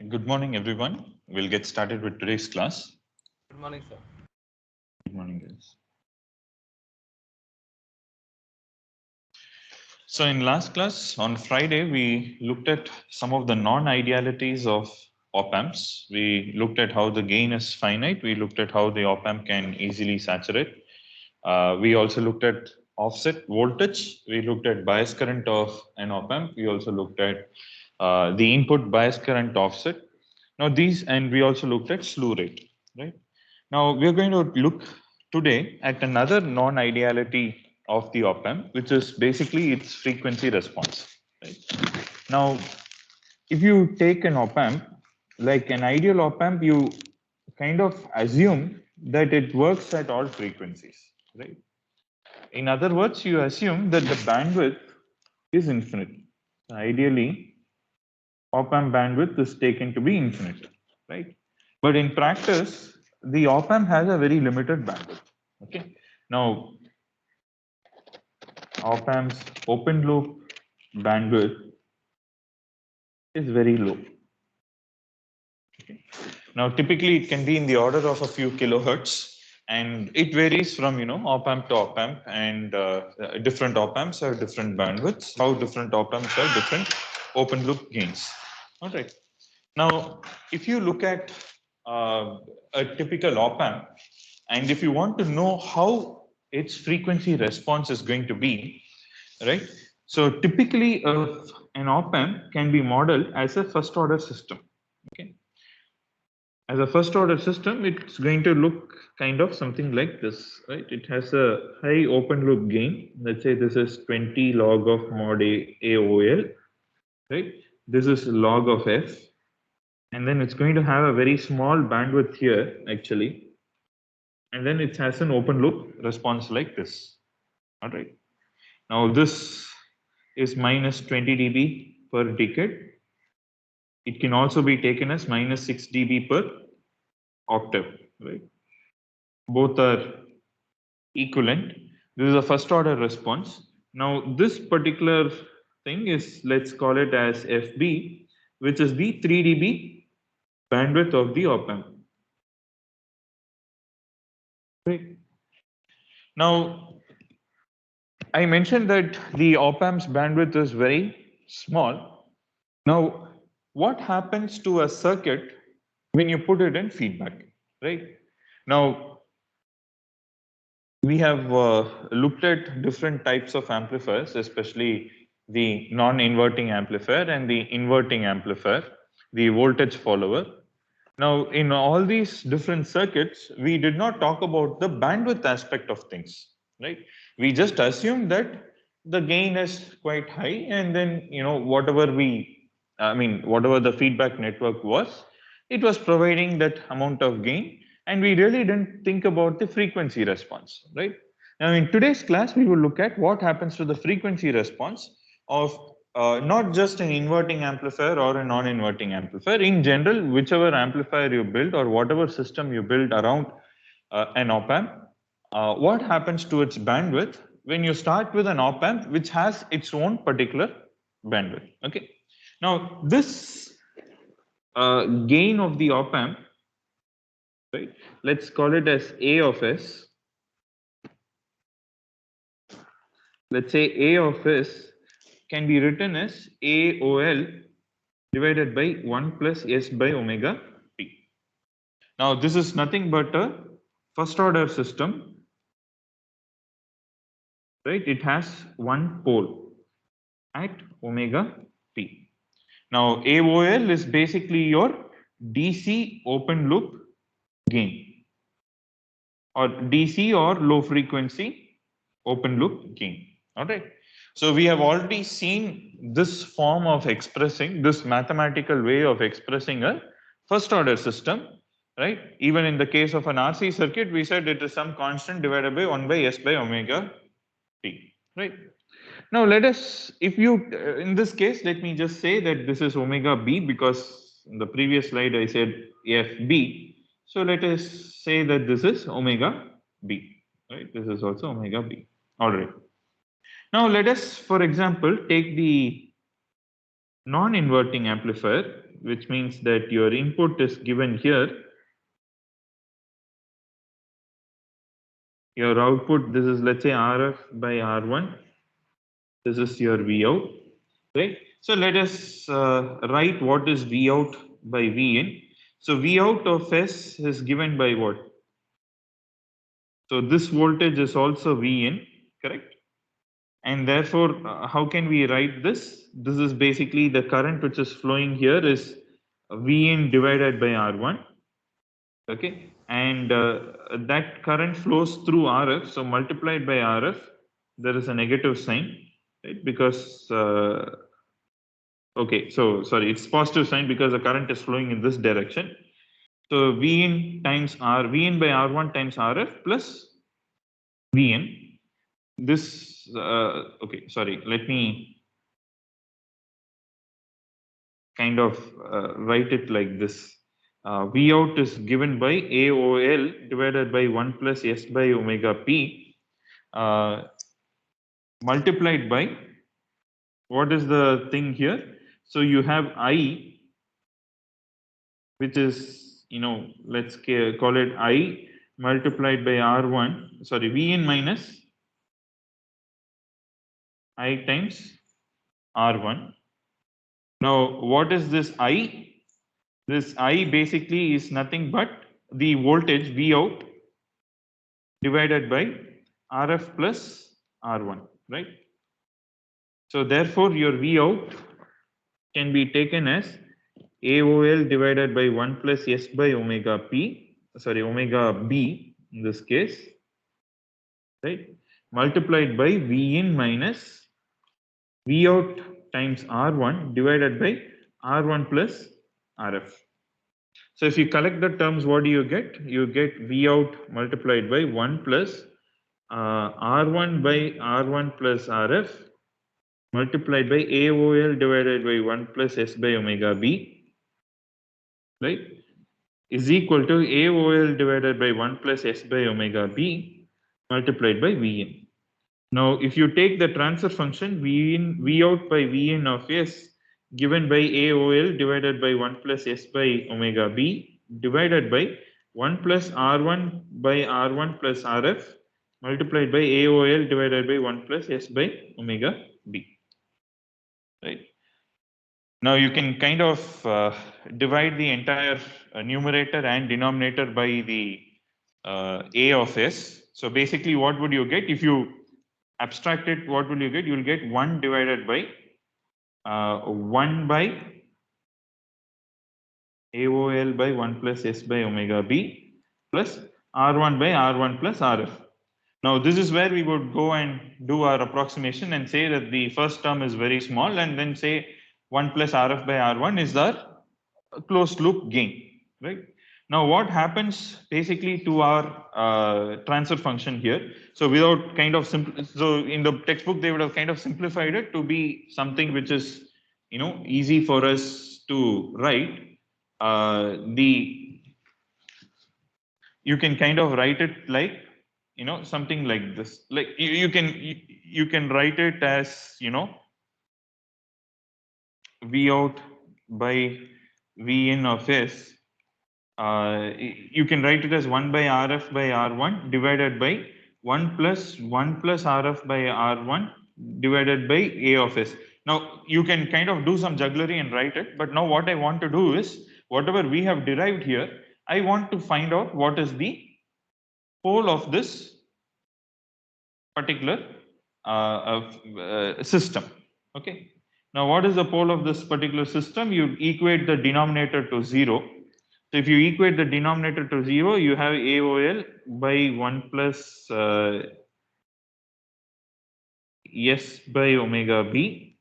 Good morning, everyone. We'll get started with today's class. Good morning, sir. Good morning, guys. So in last class on Friday, we looked at some of the non-idealities of op-amps. We looked at how the gain is finite. We looked at how the op-amp can easily saturate. We also looked at offset voltage. We looked at bias current of an op-amp. We also looked at the input bias current offset. Now and we also looked at slew rate, right? Now we're going to look today at another non-ideality of the op-amp, which is basically its frequency response. Right? Now, if you take an op-amp, like an ideal op-amp, you kind of assume that it works at all frequencies, right? In other words, you assume that the bandwidth is infinite. Ideally, op-amp bandwidth is taken to be infinite, right? But in practice, the op-amp has a very limited bandwidth. Okay. Now, op-amp's open loop bandwidth is very low. Okay. Now, typically, it can be in the order of a few kilohertz, and it varies from op-amp to op-amp, and different op-amps have different bandwidths. How different op-amps have different open loop gains. All right. Now, if you look at a typical op-amp, and if you want to know how its frequency response is going to be, right? So typically, an op-amp can be modeled as a first-order system. Okay. As a first-order system, it's going to look kind of something like this, right? It has a high open-loop gain. Let's say this is 20 log of mod AOL, right? This is log of F. And then it's going to have a very small bandwidth here, actually. And then it has an open loop response like this. All right. Now this is minus 20 dB per decade. It can also be taken as minus 6 dB per octave, right? Both are equivalent. This is a first order response. Now this particular thing is, let's call it as FB, which is the 3 dB bandwidth of the op-amp. Right. Now, I mentioned that the op-amp's bandwidth is very small. Now, what happens to a circuit when you put it in feedback, right? Now, we have looked at different types of amplifiers, especially the non-inverting amplifier and the inverting amplifier, the voltage follower. Now, in all these different circuits, we did not talk about the bandwidth aspect of things, right? We just assumed that the gain is quite high, and then whatever whatever the feedback network was, it was providing that amount of gain, and we really didn't think about the frequency response, right? Now, in today's class, we will look at what happens to the frequency response of not just an inverting amplifier or a non-inverting amplifier. In general, whichever amplifier you build or whatever system you build around an op-amp, what happens to its bandwidth when you start with an op-amp which has its own particular bandwidth. Okay. Now, this gain of the op-amp, right? Let's call it as A of S. Let's say A of S can be written as AOL divided by 1 plus S by omega t. Now, this is nothing but a first order system, right? It has one pole at omega t. Now, AOL is basically your DC open loop gain, or DC or low frequency open loop gain. All right. So we have already seen this form of expressing, this mathematical way of expressing a first order system, right? Even in the case of an RC circuit, we said it is some constant divided by 1 by S by omega t, right? Now let us, if you, in this case, let me just say that this is omega b, because in the previous slide I said FB. So let us say that this is omega b, right? This is also omega b. All right. Now let us, for example, take the non-inverting amplifier, which means that your input is given here. Your output, this is, let's say, RF by R1. This is your Vout, right? So let us write what is Vout by Vin. So Vout of S is given by what? So this voltage is also Vin, correct? And therefore, how can we write this? This is basically the current which is flowing here is Vin divided by R1. Okay, and that current flows through RF. So multiplied by RF, there is a negative sign, right? Because okay, so sorry, it's positive sign because the current is flowing in this direction. So Vin times Vin by R1 times RF plus Vn. This okay, sorry, let me kind of write it like this. Vout is given by AOL divided by 1 plus S by omega P multiplied by, what is the thing here? So you have I, which is, let's call it I multiplied by R1, sorry, Vn minus I times R1. Now, what is this I? This I basically is nothing but the voltage Vout divided by RF plus R1, right? So therefore, your Vout can be taken as AOL divided by 1 plus S by omega P, sorry, omega B in this case, right? Multiplied by Vin minus Vout times R1 divided by R1 plus RF. So if you collect the terms, what do you get? You get Vout multiplied by 1 plus R1 by R1 plus RF multiplied by AOL divided by 1 plus S by omega B, right, is equal to AOL divided by 1 plus S by omega B multiplied by Vn. Now, if you take the transfer function Vout by Vn of S given by AOL divided by 1 plus S by omega B divided by 1 plus R1 by R1 plus RF multiplied by AOL divided by 1 plus S by omega B, right? Now you can kind of divide the entire numerator and denominator by the A of S. So basically, what would you get? If you abstract it, what will you get? You will get 1 divided by 1 by AOL by 1 plus S by omega B plus R1 by R1 plus RF. Now this is where we would go and do our approximation and say that the first term is very small, and then say 1 plus RF by R1 is our closed loop gain, right? Now what happens basically to our transfer function here? So without kind of so in the textbook they would have kind of simplified it to be something which is easy for us to write. You can kind of write it like something like this. Like you can write it as Vout by Vn of S. You can write it as 1 by RF by R1 divided by 1 plus RF by R1 divided by A of S. Now you can kind of do some jugglery and write it, but now what I want to do is whatever we have derived here, I want to find out what is the pole of this particular system. Okay. Now what is the pole of this particular system? You equate the denominator to 0. So if you equate the denominator to 0, you have AOL by 1 plus S by omega B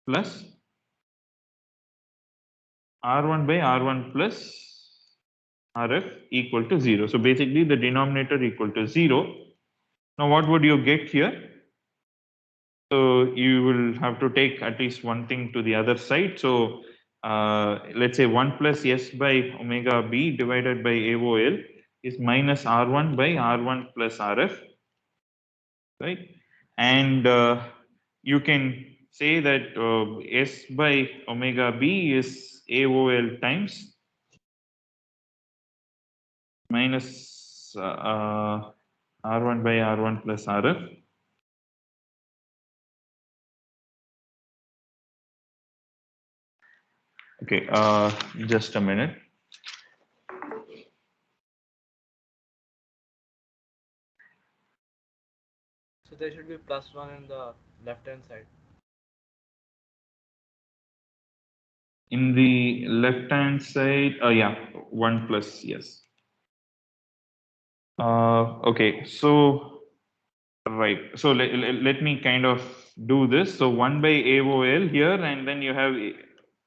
plus R1 by R1 plus RF equal to 0. So basically the denominator equal to 0. Now what would you get here? So you will have to take at least one thing to the other side. So let's say 1 plus S by omega B divided by AOL is minus R1 by R1 plus RF, right? And you can say that S by omega B is AOL times minus R1 by R1 plus RF. Okay, just a minute. So there should be +1 in the left hand side. In the left hand side, yeah, 1 plus, yes. Okay, so right. So let me kind of do this. So 1 by AOL here, and then you have,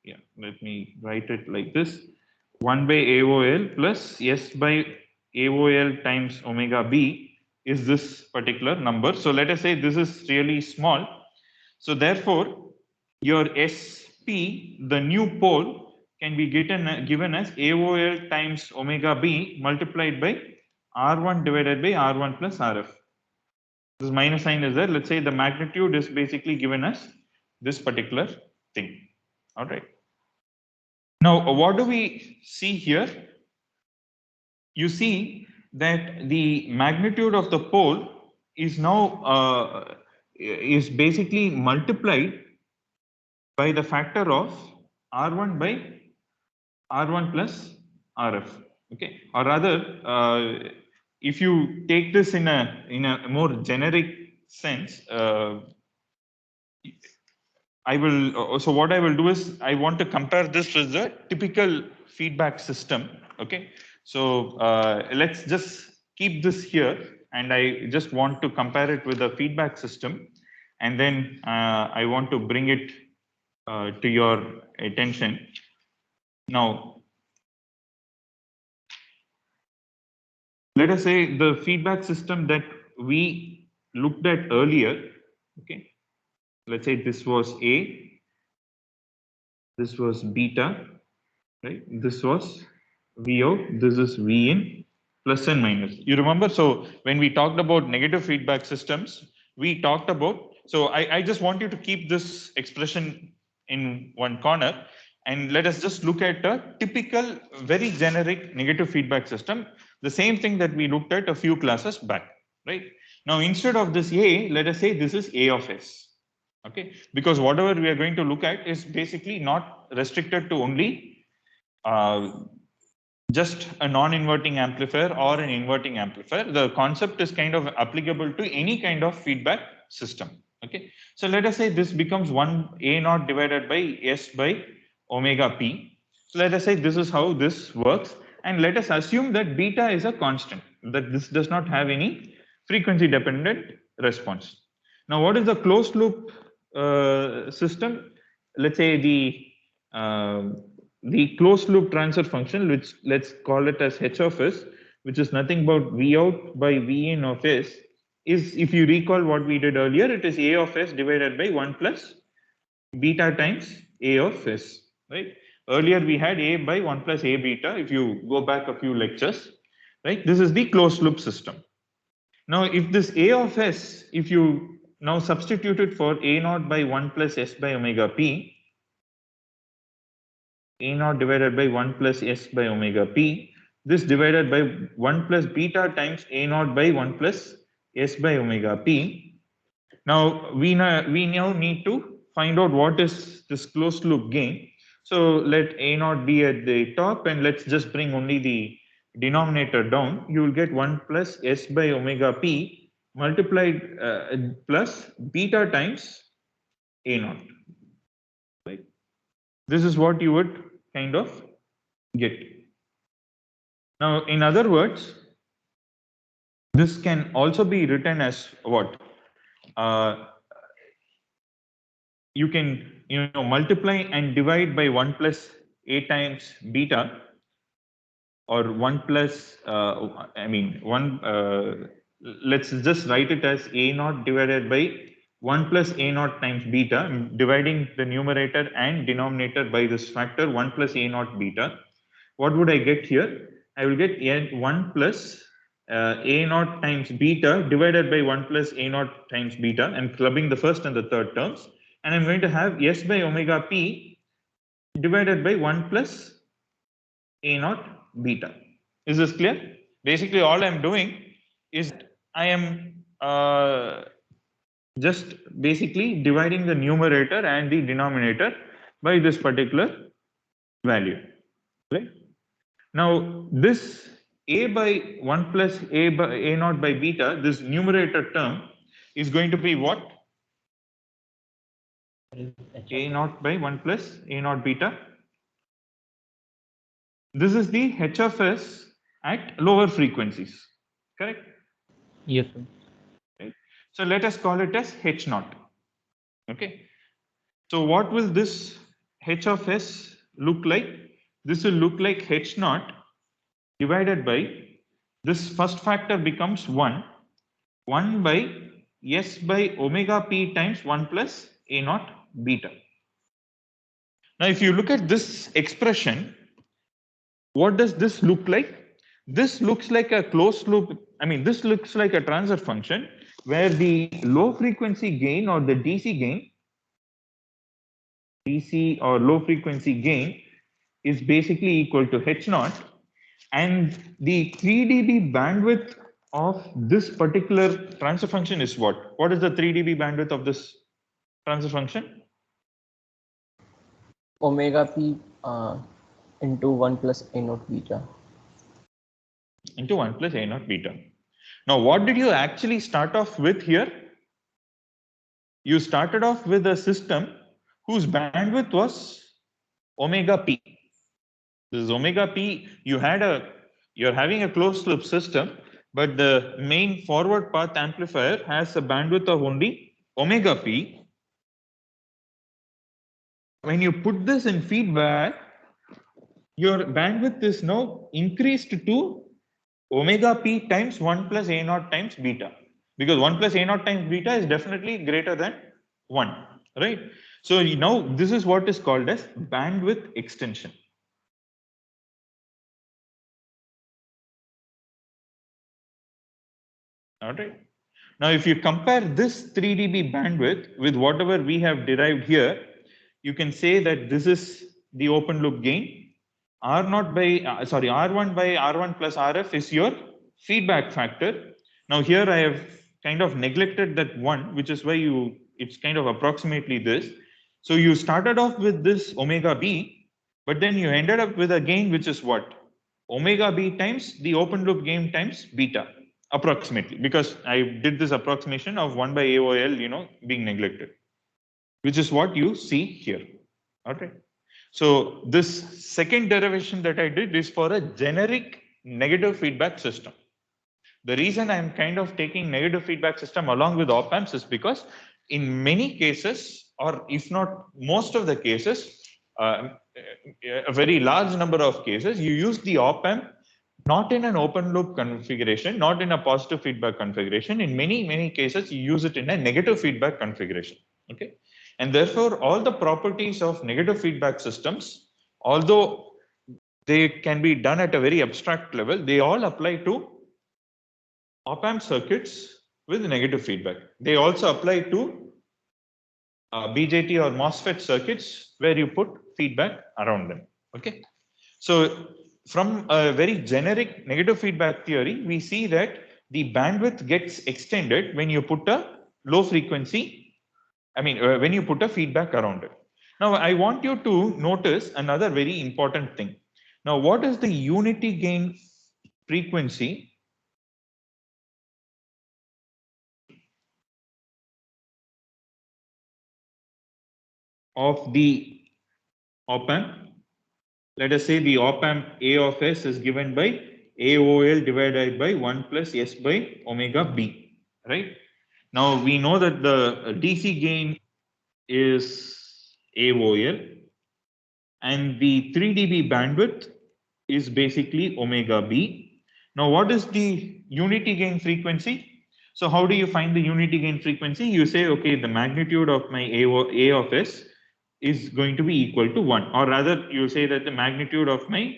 yeah, let me write it like this. 1 by AOL plus S by AOL times omega B is this particular number. So let us say this is really small. So therefore, your SP, the new pole, can be given as AOL times omega B multiplied by R1 divided by R1 plus RF. This minus sign is there. Let's say the magnitude is basically given as this particular thing. All right. Now, what do we see here? You see that the magnitude of the pole is now is basically multiplied by the factor of R1 by R1 plus RF. Okay, or rather, if you take this in a more generic sense, I will. So what I will do is I want to compare this with the typical feedback system. Okay, so let's just keep this here, and I just want to compare it with the feedback system, and then I want to bring it to your attention. Now, let us say the feedback system that we looked at earlier. Okay, let's say this was A, this was beta, right? This was V out, this is V in, plus and minus. You remember? So when we talked about negative feedback systems, we talked about, so I just want you to keep this expression in one corner, and let us just look at a typical, very generic negative feedback system, the same thing that we looked at a few classes back, right? Now, instead of this A, let us say this is A of S. Okay, because whatever we are going to look at is basically not restricted to only uh, just a non-inverting amplifier or an inverting amplifier. The concept is kind of applicable to any kind of feedback system. Okay, so let us say this becomes 1 A naught divided by S by omega P. So let us say this is how this works, and let us assume that beta is a constant, that this does not have any frequency dependent response. Now, what is the closed loop system? Let's say the closed loop transfer function, which let's call it as H of S, which is nothing but V out by V in of S, is, if you recall what we did earlier, it is A of S divided by 1 plus beta times A of S, right? Earlier we had A by 1 plus A beta, if you go back a few lectures, right? This is the closed loop system. Now, if this A of S, if you now substitute it for A naught by 1 plus S by omega P, A naught divided by 1 plus S by omega P, this divided by 1 plus beta times A naught by 1 plus S by omega P. Now, we now need to find out what is this closed loop gain. So let A naught be at the top, and let's just bring only the denominator down. You will get 1 plus S by omega P multiplied plus beta times A naught. Right? This is what you would kind of get. Now, in other words, this can also be written as what? You can multiply and divide by 1 plus A times beta, or 1 plus I mean 1 let's just write it as A naught divided by 1 plus A naught times beta. I'm dividing the numerator and denominator by this factor 1 plus A naught beta. What would I get here? I will get 1 plus A naught times beta divided by 1 plus A naught times beta. I'm clubbing the first and the third terms. and I'm going to have S by omega P divided by 1 plus A naught beta. Is this clear? Basically, all I'm doing is I am just basically dividing the numerator and the denominator by this particular value, right? Now, this A by 1 plus A by A naught by beta, this numerator term is going to be what? A naught by 1 plus A naught beta. This is the H of S at lower frequencies, correct? Yes, sir. Right. So let us call it as H naught. Okay. So what will this H of S look like? This will look like H naught divided by this first factor becomes 1 by S by omega P times 1 plus A naught beta. Now, if you look at this expression, what does this look like? This looks like a closed loop. I mean, this looks like a transfer function where the low frequency gain or the DC or low frequency gain is basically equal to H naught, and the 3 dB bandwidth of this particular transfer function is what? What is the 3 dB bandwidth of this transfer function? Omega P into 1 plus A naught beta. Into 1 plus A naught beta. Now, what did you actually start off with here? You started off with a system whose bandwidth was omega P. This is omega P. You're having a closed loop system, but the main forward path amplifier has a bandwidth of only omega P. When you put this in feedback, your bandwidth is now increased to omega P times 1 plus A naught times beta, because 1 plus A naught times beta is definitely greater than 1, right? So now this is what is called as bandwidth extension. All right. Now, if you compare this 3 dB bandwidth with whatever we have derived here, you can say that this is the open loop gain. R0 by R1 by R1 plus RF is your feedback factor. Now here I have kind of neglected that one, which is why it's kind of approximately this. So you started off with this omega B, but then you ended up with a gain which is what? Omega B times the open loop gain times beta, approximately, because I did this approximation of 1 by AOL, being neglected, which is what you see here. Okay. So this second derivation that I did is for a generic negative feedback system. The reason I'm kind of taking negative feedback system along with op amps is because in many cases, or if not most of the cases, a very large number of cases, you use the op amp not in an open loop configuration, not in a positive feedback configuration. In many cases, you use it in a negative feedback configuration. Okay. And therefore, all the properties of negative feedback systems, although they can be done at a very abstract level, they all apply to op-amp circuits with negative feedback. They also apply to BJT or MOSFET circuits where you put feedback around them. Okay. So from a very generic negative feedback theory, we see that the bandwidth gets extended when you put a low frequency, when you put a feedback around it. Now, I want you to notice another very important thing. Now, what is the unity gain frequency of the op-amp? Let us say the op-amp A of S is given by AOL divided by 1 plus S by omega B, right? Now, we know that the DC gain is AOL, and the 3 dB bandwidth is basically omega B. Now, what is the unity gain frequency? So how do you find the unity gain frequency? You say, okay, the magnitude of my A of S is going to be equal to 1, or rather you say that the magnitude of my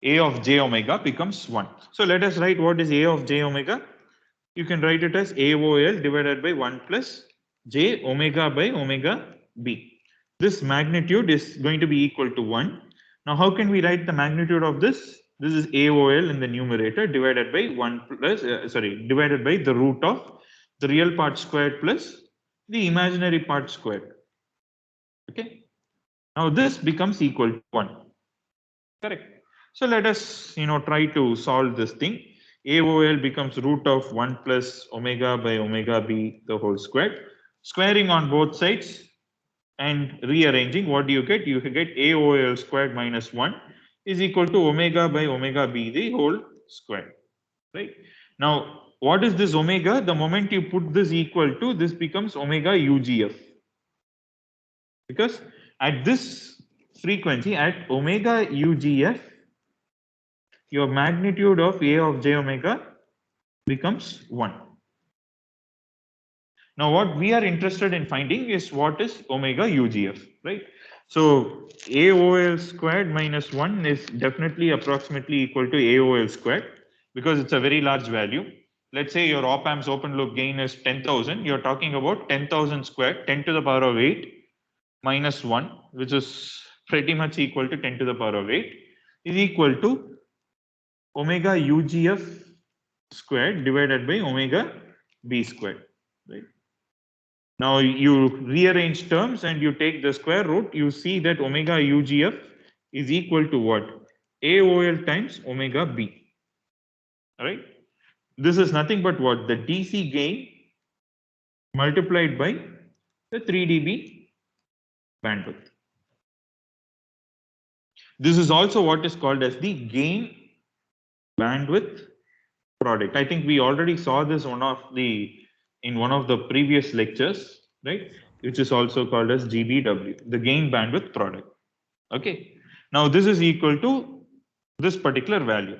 A of j omega becomes 1. So let us write what is A of j omega. You can write it as AOL divided by 1 plus j omega by omega b. This magnitude is going to be equal to 1. Now, how can we write the magnitude of this? This is AOL in the numerator divided by 1 plus, divided by the root of the real part squared plus the imaginary part squared. Okay. Now, this becomes equal to 1. Correct. So let us, try to solve this thing. AOL becomes root of 1 plus omega by omega b the whole squared. Squaring on both sides and rearranging, what do you get? You get AOL squared minus 1 is equal to omega by omega b the whole squared. Right? Now, what is this omega? The moment you put this equal to, this becomes omega UGF. Because at this frequency, at omega UGF, your magnitude of A of j omega becomes 1. Now, what we are interested in finding is what is omega UGF, right? So, AOL squared minus 1 is definitely approximately equal to AOL squared because it's a very large value. Let's say your op amp's open loop gain is 10,000. You're talking about 10,000 squared, 10 to the power of 8 minus 1, which is pretty much equal to 10 to the power of 8, is equal to omega UGF squared divided by omega b squared, right? Now you rearrange terms and you take the square root, you see that omega UGF is equal to what? AOL times omega b, all right? This is nothing but what? The DC gain multiplied by the 3 dB bandwidth. This is also what is called as the gain bandwidth product. I think we already saw this in one of the previous lectures, right? Which is also called as GBW, the gain bandwidth product. Okay. Now this is equal to this particular value.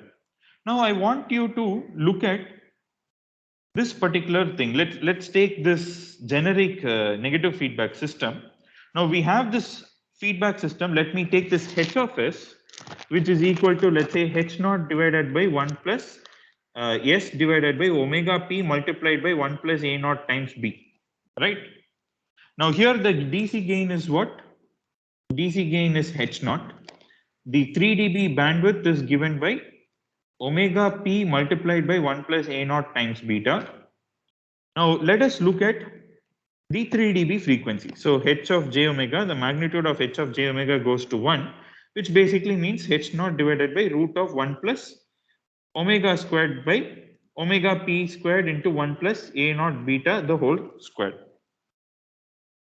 Now I want you to look at this particular thing. Let's take this generic negative feedback system. Now we have this feedback system. Let me take this h of s, which is equal to, let's say, h naught divided by 1 plus s divided by omega p multiplied by 1 plus a naught times b, right? Now here the DC gain is what? DC gain is h naught. The 3 dB bandwidth is given by omega p multiplied by 1 plus a naught times beta. Now let us look at the 3 dB frequency. So h of j omega, the magnitude of h of j omega goes to 1, which basically means h naught divided by root of 1 plus omega squared by omega p squared into 1 plus a naught beta the whole squared.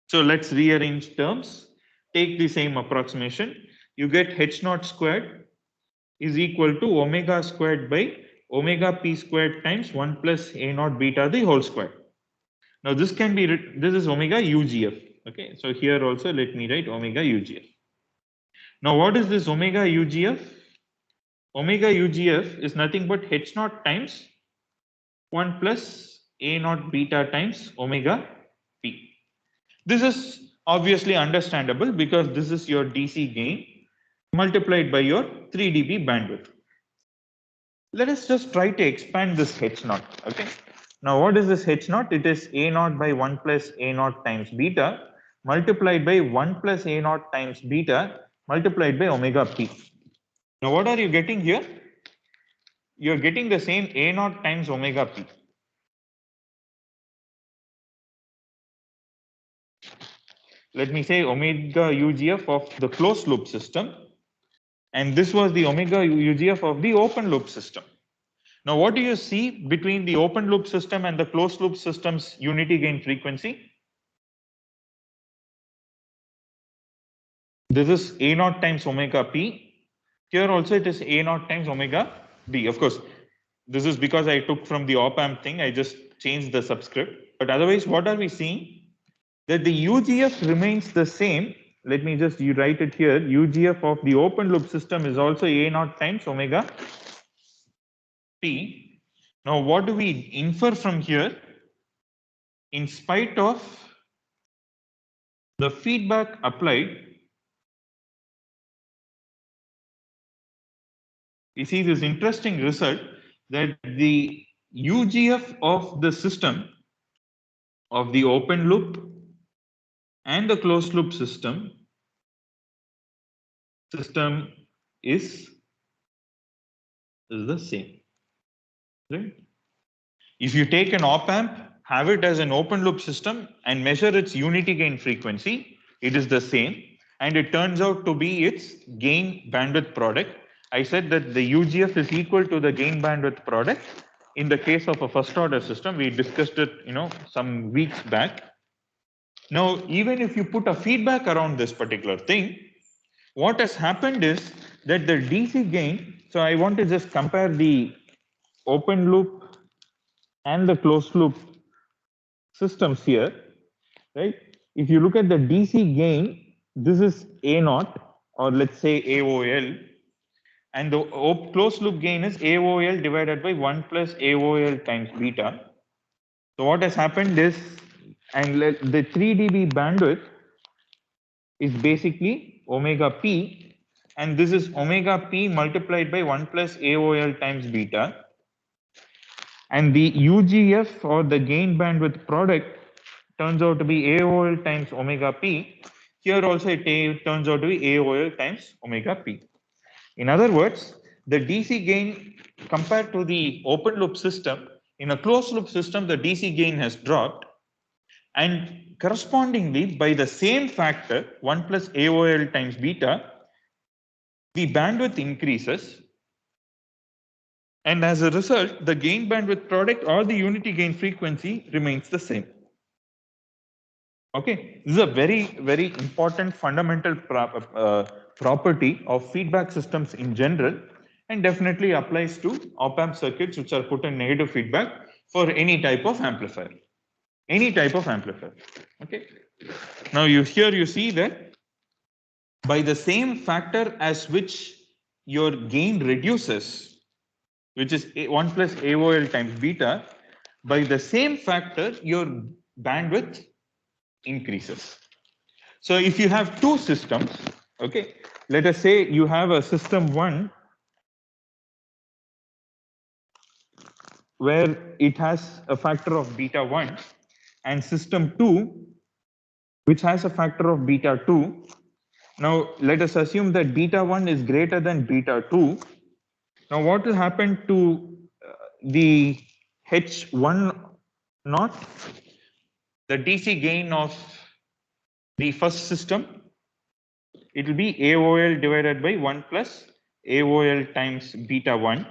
So let's rearrange terms, take the same approximation. You get h naught squared is equal to omega squared by omega p squared times 1 plus a naught beta the whole square. Now this can be, this is omega UGF. Okay, so here also let me write omega UGF. Now what is this omega UGF? Omega UGF is nothing but h naught times 1 plus a naught beta times omega p. This is obviously understandable because this is your DC gain multiplied by your 3 dB bandwidth. Let us just try to expand this h naught. Okay. Now what is this h naught? It is a naught by 1 plus a naught times beta multiplied by 1 plus a naught times beta multiplied by omega p. Now what are you getting here? You're getting the same a naught times omega p. Let me say omega UGF of the closed loop system, and this was the omega UGF of the open loop system. Now what do you see between the open loop system and the closed loop system's unity gain frequency? This is a naught times omega p. Here also it is a naught times omega b. Of course, this is because I took from the op amp thing, I just changed the subscript. But otherwise, what are we seeing? That the UGF remains the same. Let me just write it here. UGF of the open loop system is also a naught times omega p. Now, what do we infer from here? In spite of the feedback applied, we see this interesting result that the UGF of the system of the open loop and the closed loop system is the same, right? If you take an op amp, have it as an open loop system and measure its unity gain frequency, it is the same. And it turns out to be its gain bandwidth product. I said that the UGF is equal to the gain bandwidth product. In the case of a first order system, we discussed it, some weeks back. Now, even if you put a feedback around this particular thing, what has happened is that the DC gain, so I want to just compare the open loop and the closed loop systems here, right? If you look at the DC gain, this is A naught, or let's say AOL, and the closed loop gain is AOL divided by 1 plus AOL times beta. So what has happened is, and the 3 dB bandwidth is basically omega p, and this is omega p multiplied by 1 plus AOL times beta. And the UGF, or the gain bandwidth product, turns out to be AOL times omega p. Here also it turns out to be AOL times omega p. In other words, the DC gain compared to the open loop system, in a closed loop system, the DC gain has dropped, and correspondingly, by the same factor, 1 plus AOL times beta, the bandwidth increases. And as a result, the gain bandwidth product or the unity gain frequency remains the same. Okay, this is a very, very important fundamental property of feedback systems in general, and definitely applies to op-amp circuits which are put in negative feedback for any type of amplifier. Any type of amplifier. Okay. Now you see that by the same factor as which your gain reduces, which is 1 plus AOL times beta, by the same factor, your bandwidth increases. So if you have two systems, okay, let us say you have a system 1 where it has a factor of beta 1, and system 2 which has a factor of beta 2. Now let us assume that beta 1 is greater than beta 2. Now what will happen to the H1 naught, the DC gain of the first system? It will be AOL divided by 1 plus AOL times beta 1.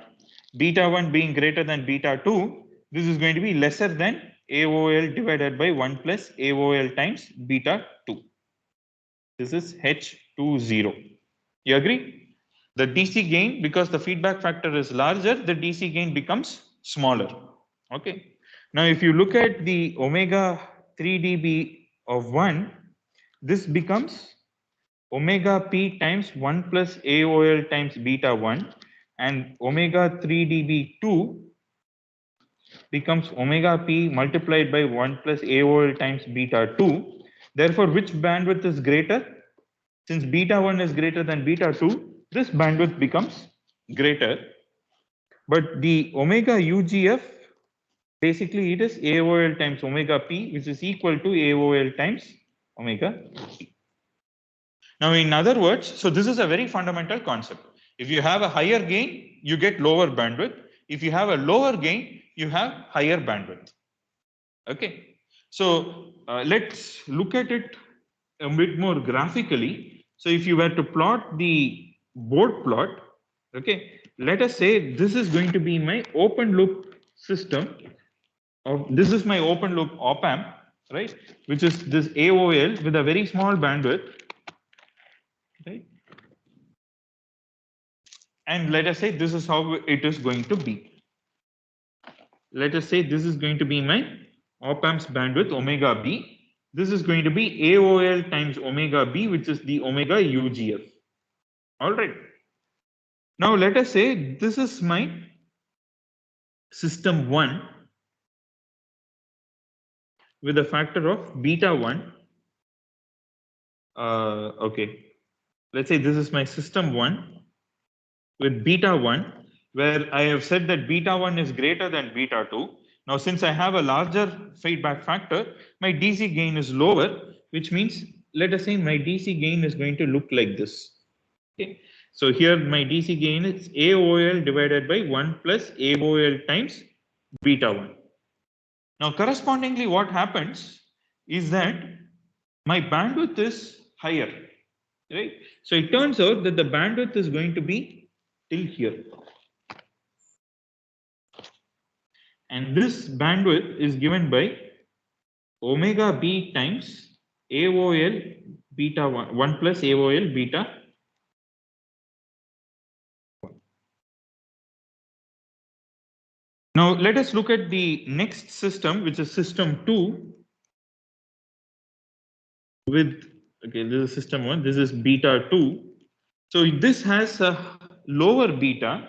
Beta 1 being greater than beta 2, this is going to be lesser than AOL divided by 1 plus AOL times beta 2. This is H20. You agree? The DC gain, because the feedback factor is larger, the DC gain becomes smaller. Okay. Now, if you look at the omega 3 dB of 1, this becomes omega p times 1 plus AOL times beta 1, and omega 3 dB 2 becomes omega p multiplied by 1 plus AOL times beta 2. Therefore, which bandwidth is greater? Since beta 1 is greater than beta 2, this bandwidth becomes greater. But the omega UGF, basically it is AOL times omega p, which is equal to AOL times omega p. Now, in other words, so this is a very fundamental concept. If you have a higher gain, you get lower bandwidth. If you have a lower gain, you have higher bandwidth. Okay. So let's look at it a bit more graphically. So if you were to plot the board plot, okay, let us say this is going to be my open loop system. This is my open loop op amp, right? Which is this AOL with a very small bandwidth, right? And let us say this is how it is going to be. Let us say this is going to be my op amp's bandwidth omega b. This is going to be AOL times omega b, which is the omega UGF. All right. Now let us say this is my system 1 with a factor of beta 1. Okay. Let's say this is my system 1 with beta 1, where I have said that beta 1 is greater than beta 2. Now, since I have a larger feedback factor, my DC gain is lower, which means, let us say my DC gain is going to look like this. Okay. So here my DC gain is AOL divided by 1 plus AOL times beta 1. Now, correspondingly, what happens is that my bandwidth is higher, right? So it turns out that the bandwidth is going to be till here. And this bandwidth is given by omega b times AOL beta 1 plus AOL beta 1. Now let us look at the next system, which is system 2 with, okay, this is system 1, this is beta 2. So this has a lower beta,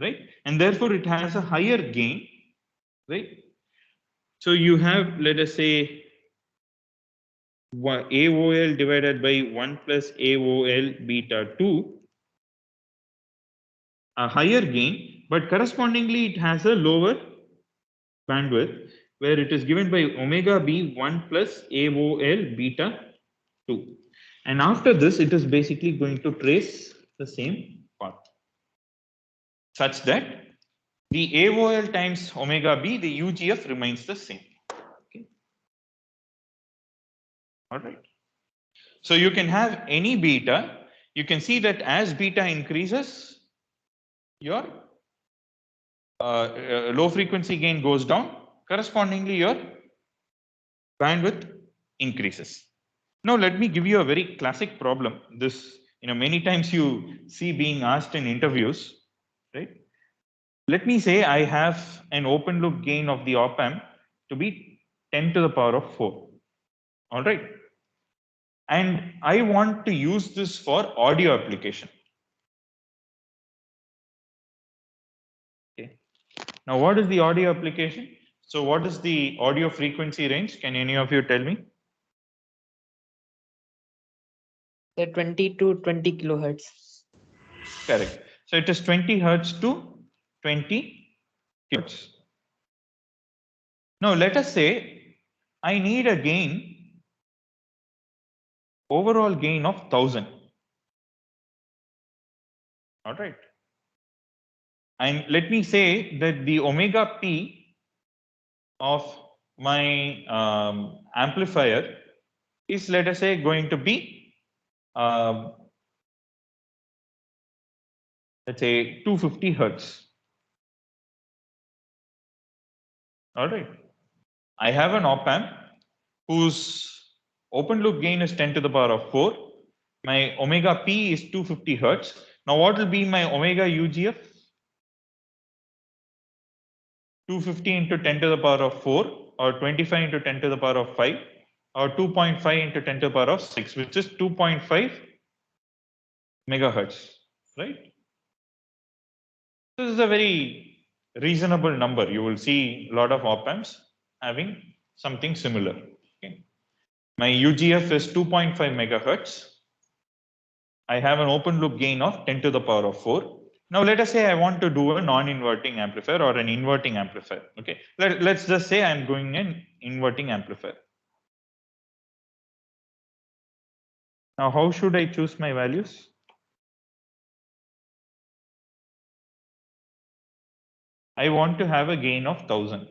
right? And therefore it has a higher gain, right? So you have, let us say, AOL divided by 1 plus AOL beta 2, a higher gain, but correspondingly it has a lower bandwidth, where it is given by omega b 1 plus AOL beta 2. And after this, it is basically going to trace the same path, such that the AOL times omega b, the UGF remains the same. Okay. All right. So you can have any beta. You can see that as beta increases, your low frequency gain goes down. Correspondingly, your bandwidth increases. Now, let me give you a very classic problem. This, many times you see being asked in interviews, right? Let me say I have an open loop gain of the op amp to be 10 to the power of 4. All right. And I want to use this for audio application. Okay. Now, what is the audio application? So what is the audio frequency range? Can any of you tell me? The 20 to 20 kilohertz. Correct. So it is 20 hertz to 20 kilohertz. Now let us say I need a gain, overall gain of 1000. All right. And let me say that the omega p of my amplifier is, let us say, going to be let's say 250 hertz. All right. I have an op amp whose open loop gain is 10 to the power of 4. My omega p is 250 hertz. Now what will be my omega UGF? 250 into 10 to the power of 4, or 25 into 10 to the power of 5, or 2.5 into 10 to the power of 6, which is 2.5 megahertz, right? This is a very reasonable number. You will see a lot of op amps having something similar. Okay. My UGF is 2.5 megahertz. I have an open loop gain of 10 to the power of 4. Now let us say I want to do a non-inverting amplifier or an inverting amplifier. Okay, let's just say I'm going an inverting amplifier. Now how should I choose my values? I want to have a gain of 1000.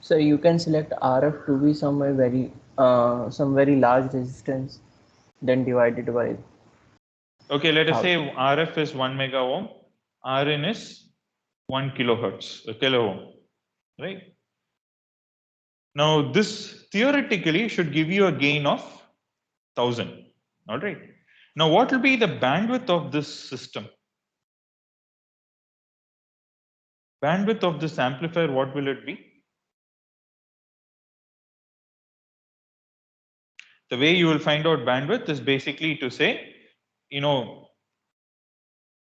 So you can select RF to be some very large resistance, then divided by. Okay, let us say RF is 1 mega ohm, Rn is 1 kilohertz, a kilo ohm, right? Now this theoretically should give you a gain of 1000. All right. Now what will be the bandwidth of this system? Bandwidth of this amplifier, what will it be? The way you will find out bandwidth is basically to say,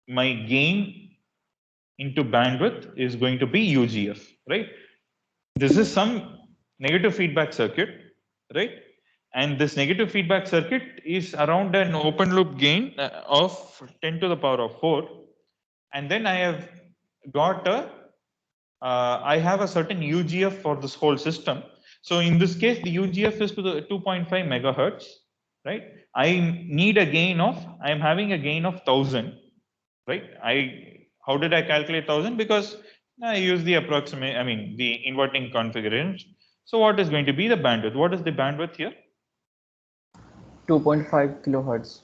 my gain into bandwidth is going to be UGF, right? This is some negative feedback circuit, right? And this negative feedback circuit is around an open loop gain of 10 to the power of 4. And then I have got I have a certain UGF for this whole system. So in this case, the UGF is to the 2.5 megahertz, right? I need a gain of, I am having a gain of 1000, right? How did I calculate 1000? Because I use the approximate, I mean, the inverting configuration. So what is going to be the bandwidth? What is the bandwidth here? 2.5 kilohertz.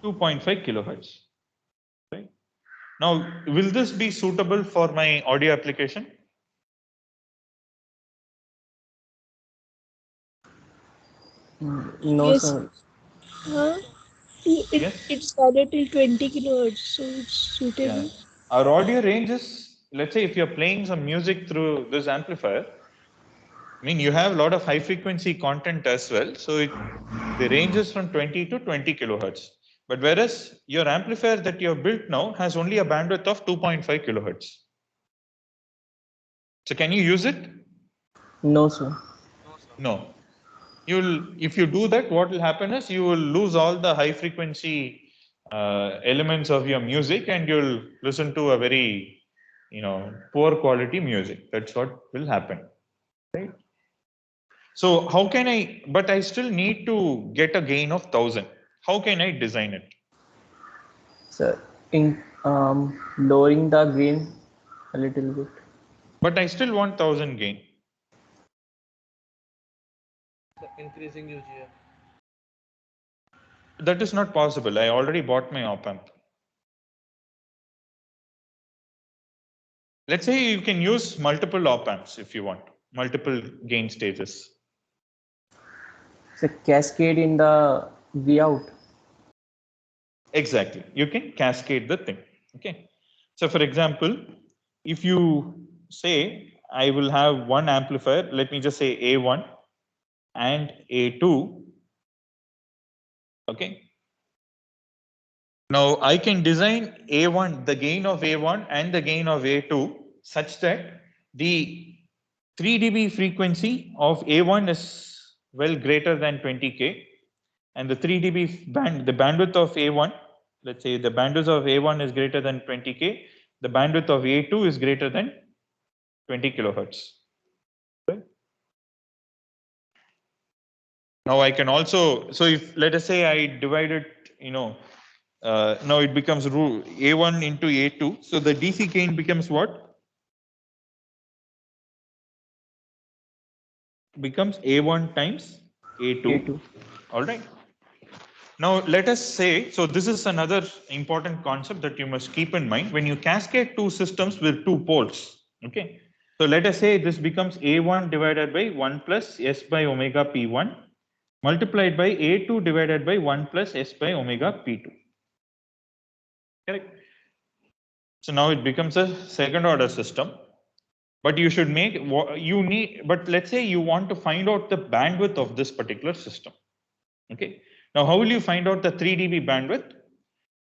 2.5 kilohertz, right? Now, will this be suitable for my audio application? No, Yes. sir. Yes. It's started till 20 kilohertz, so it's suitable. Yeah. Our audio range is, let's say if you're playing some music through this amplifier, I mean, you have a lot of high frequency content as well. So the range is from 20 to 20 kilohertz. But whereas your amplifier that you have built now has only a bandwidth of 2.5 kilohertz. So can you use it? No, sir. No. If you do that, what will happen is you will lose all the high frequency elements of your music, and you'll listen to a very, poor quality music. That's what will happen, right? So how can but I still need to get a gain of 1000. How can I design it? Sir, in lowering the gain a little bit. But I still want 1000 gain. So increasing UGF. That is not possible. I already bought my op amp. Let's say you can use multiple op amps if you want, multiple gain stages. It's a cascade in the V out. Exactly. You can cascade the thing. Okay. So for example, if you say I will have one amplifier, let me just say A1 and A2. Okay. Now I can design A1, the gain of A1 and the gain of A2 such that the 3 dB frequency of A1 is well greater than 20K, and the 3 dB band, the bandwidth of A1, let's say the bandwidth of A1 is greater than 20K, the bandwidth of A2 is greater than 20 kilohertz. Right? Now I can also, so if let us say I divide it, now it becomes A1 into A2. So the DC gain becomes what? Becomes A1 times A2. A2. All right. Now let us say, so this is another important concept that you must keep in mind when you cascade two systems with two poles. Okay. So let us say this becomes A1 divided by 1 plus S by omega P1 multiplied by A2 divided by 1 plus S by omega P2. Correct. So now it becomes a second order system, but you should make, but let's say you want to find out the bandwidth of this particular system. Okay. Now, how will you find out the 3 dB bandwidth?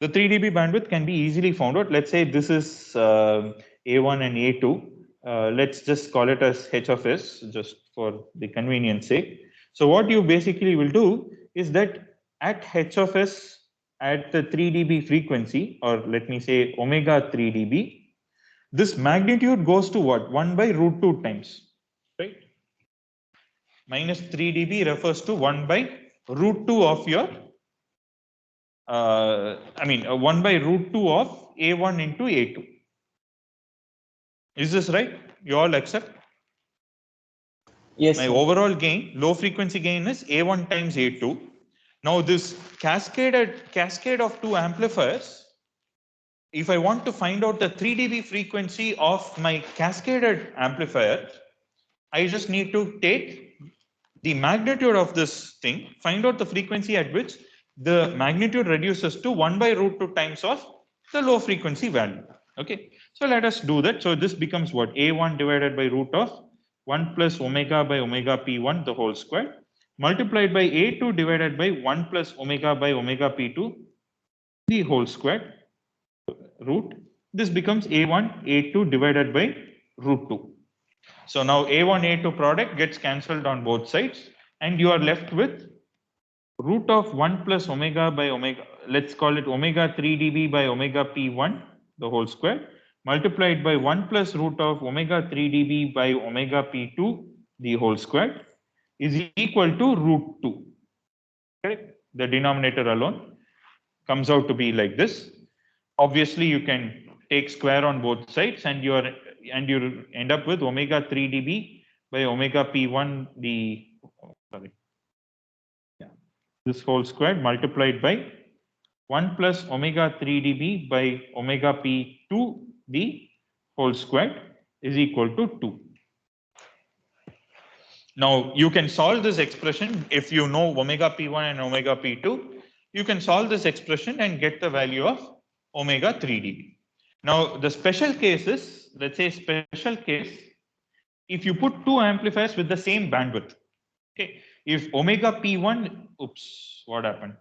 The 3 dB bandwidth can be easily found out. Let's say this is A1 and A2. Let's just call it as H of S, just for the convenience sake. So what you basically will do is that at H of S at the 3 dB frequency, or let me say omega 3 dB, this magnitude goes to what? 1 by root 2 times, right? Minus 3 dB refers to 1 by root 2 of your, 1 by root 2 of A1 into A2. Is this right? You all accept? Yes, My sir. overall gain, low frequency gain is A1 times A2. Now this cascade of two amplifiers, if I want to find out the 3 dB frequency of my cascaded amplifier, I just need to take the magnitude of this thing, find out the frequency at which the magnitude reduces to 1 by root 2 times of the low frequency value. Okay, so let us do that. So this becomes what? A1 divided by root of 1 plus omega by omega P1 the whole square multiplied by A2 divided by 1 plus omega by omega P2 the whole square root. This becomes A1 A2 divided by root 2. So now A1 A2 product gets cancelled on both sides. and you are left with root of 1 plus omega by omega, let's call it omega 3 dB by omega p1, the whole square, multiplied by 1 plus root of omega 3 dB by omega p2, the whole square, is equal to root 2. Correct? The denominator alone comes out to be like this. Obviously, you can take square on both sides, and you end up with omega 3 dB by omega p1, this whole square multiplied by 1 plus omega 3 dB by omega p2, the whole square, is equal to 2. Now, you can solve this expression if you know omega p1 and omega p2. You can solve this expression and get the value of omega 3 dB. Now, the special case is, let's say special case, if you put two amplifiers with the same bandwidth. Okay, if omega p1, oops, what happened?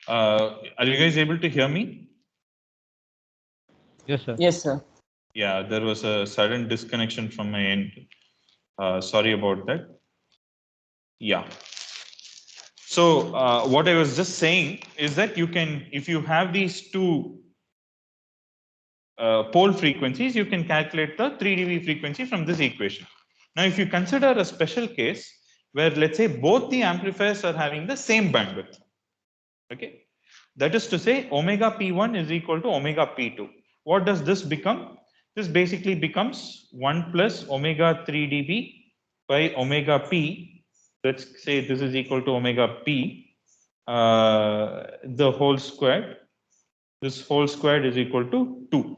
Are you guys able to hear me? Yes, sir. Yes, sir. Yeah, there was a sudden disconnection from my end. Sorry about that. Yeah. So what I was just saying is that you can, if you have these two pole frequencies, you can calculate the 3 dB frequency from this equation. Now, if you consider a special case where, let's say, both the amplifiers are having the same bandwidth, okay, that is to say, omega p1 is equal to omega p2. What does this become? This basically becomes 1 plus omega 3 dB by omega p. Let's say this is equal to omega p, the whole squared. This whole squared is equal to 2.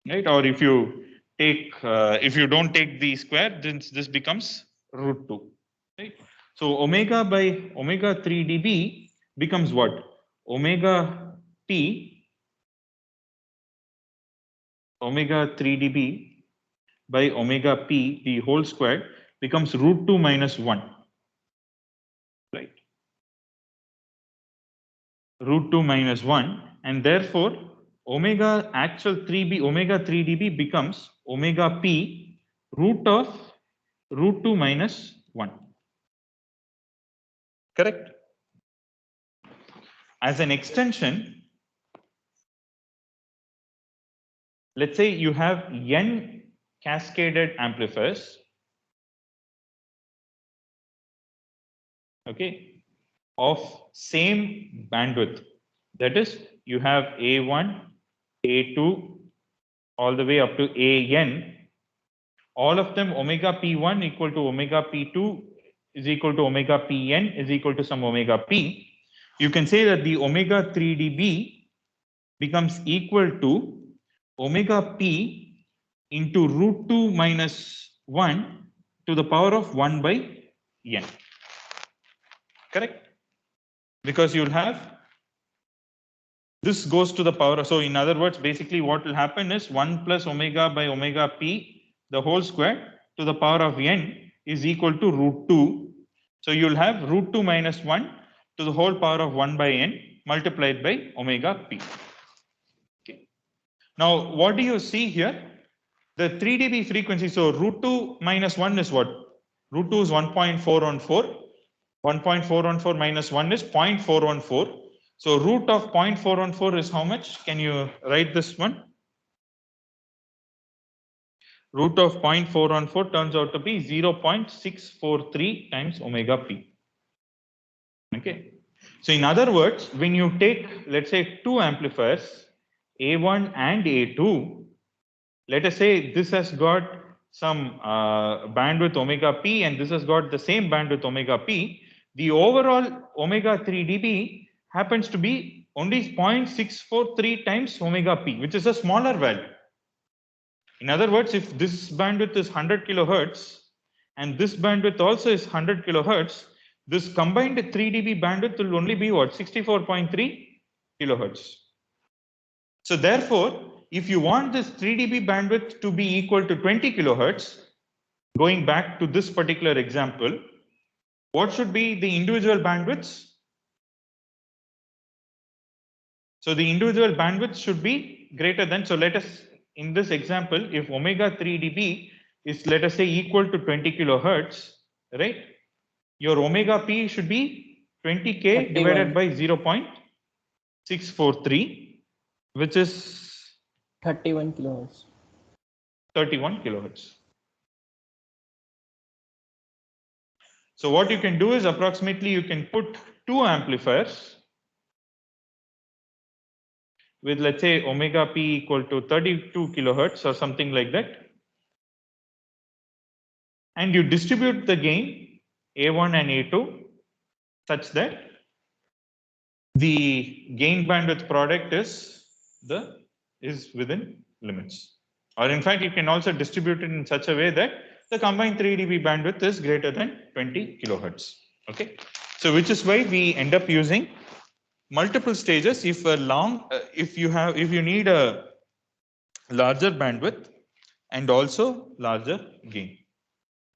Right? Or if you take, if you don't take the square, then this becomes root 2. Right? So omega by omega 3 dB becomes what? Omega p, omega 3 dB by omega p, the whole square, becomes root 2 minus 1. Right? Root 2 minus 1, and therefore omega actual 3b, omega 3 dB becomes omega p root of root 2 minus 1. Correct? As an extension, let's say you have n cascaded amplifiers, okay, of same bandwidth. That is, you have A1, A2, all the way up to AN. All of them omega P1 equal to omega P2 is equal to omega Pn is equal to some omega P. You can say that the omega 3 dB becomes equal to omega P into root 2 minus 1 to the power of 1 by n. Correct? Because you'll have this goes to the power. So in other words, basically what will happen is 1 plus omega by omega p, the whole square to the power of n is equal to root 2. So you'll have root 2 minus 1 to the whole power of 1 by n multiplied by omega p. Okay. Now, what do you see here? the 3 dB frequency, so root 2 minus 1 is what? Root 2 is 1.414. 1.414 minus 1 is 0.414. So root of 0.414 is how much? Can you write this one? Root of 0.414 turns out to be 0.643 times omega p. Okay. So in other words, when you take, let's say, two amplifiers, A1 and A2, let us say this has got some bandwidth omega p and this has got the same bandwidth omega p, the overall omega 3 dB happens to be only 0.643 times omega p, which is a smaller value. In other words, if this bandwidth is 100 kilohertz and this bandwidth also is 100 kilohertz, this combined 3 dB bandwidth will only be what? 64.3 kilohertz. So therefore, if you want this 3 dB bandwidth to be equal to 20 kilohertz, going back to this particular example, what should be the individual bandwidths? So the individual bandwidth should be greater than, so let us, in this example, if omega 3 dB is, let us say, equal to 20 kilohertz, right? Your omega p should be 20k 31. divided by 0.643, which is 31 kilohertz. 31 kilohertz. So what you can do is approximately you can put two amplifiers with, let's say, omega p equal to 32 kilohertz or something like that. And you distribute the gain A1 and A2 such that the gain bandwidth product is within limits. Or in fact, you can also distribute it in such a way that the combined 3 dB bandwidth is greater than 20 kilohertz. Okay. So which is why we end up using multiple stages if you need a larger bandwidth and also larger gain.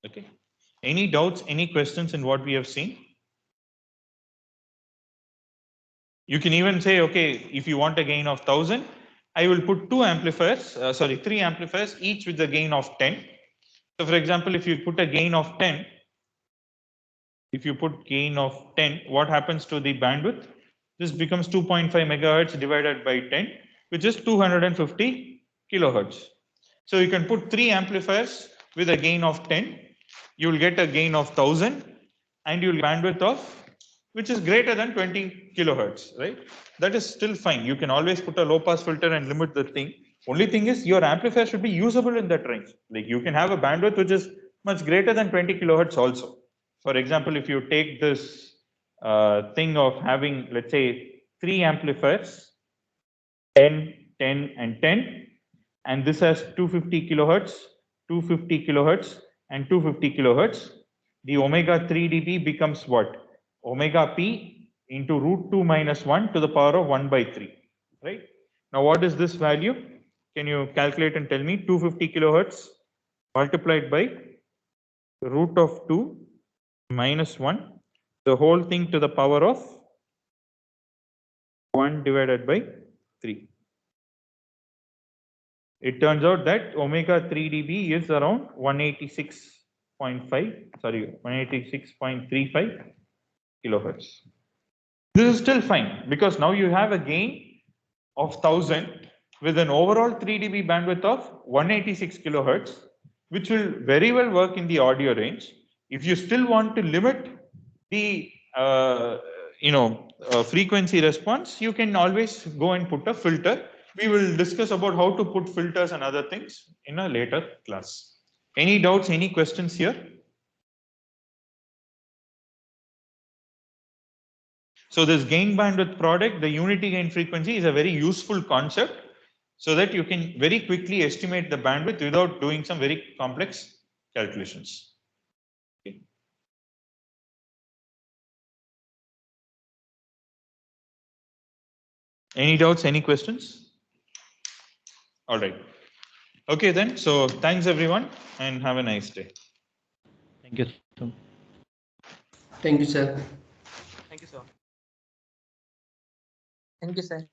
Okay. Any doubts, any questions in what we have seen? You can even say, okay, if you want a gain of 1000, I will put three amplifiers, each with a gain of 10. So for example, if you put a gain of 10, what happens to the bandwidth? This becomes 2.5 megahertz divided by 10, which is 250 kilohertz. So you can put three amplifiers with a gain of 10. You will get a gain of 1000 and you will bandwidth of which is greater than 20 kilohertz, right? That is still fine. You can always put a low pass filter and limit the thing. Only thing is your amplifier should be usable in that range. Like you can have a bandwidth which is much greater than 20 kilohertz also. For example, if you take this thing of having, let's say, three amplifiers, 10, 10, and 10, and this has 250 kilohertz, 250 kilohertz, and 250 kilohertz, the omega 3 dB becomes what? Omega p into root 2 minus 1 to the power of 1 by 3, right? Now, what is this value? Can you calculate and tell me? 250 kilohertz multiplied by root of 2 minus 1, the whole thing to the power of 1 divided by 3. It turns out that omega 3 dB is around 186.35 kilohertz. This is still fine because now you have a gain of 1000 with an overall 3 dB bandwidth of 186 kilohertz, which will very well work in the audio range. If you still want to limit the frequency response, you can always go and put a filter. We will discuss about how to put filters and other things in a later class. Any doubts, any questions here? So this gain bandwidth product, the unity gain frequency, is a very useful concept so that you can very quickly estimate the bandwidth without doing some very complex calculations. Okay. Any doubts, any questions? All right. Okay then. So thanks everyone and have a nice day. Thank you. Thank you, sir. Thank you, sir. Thank you, sir.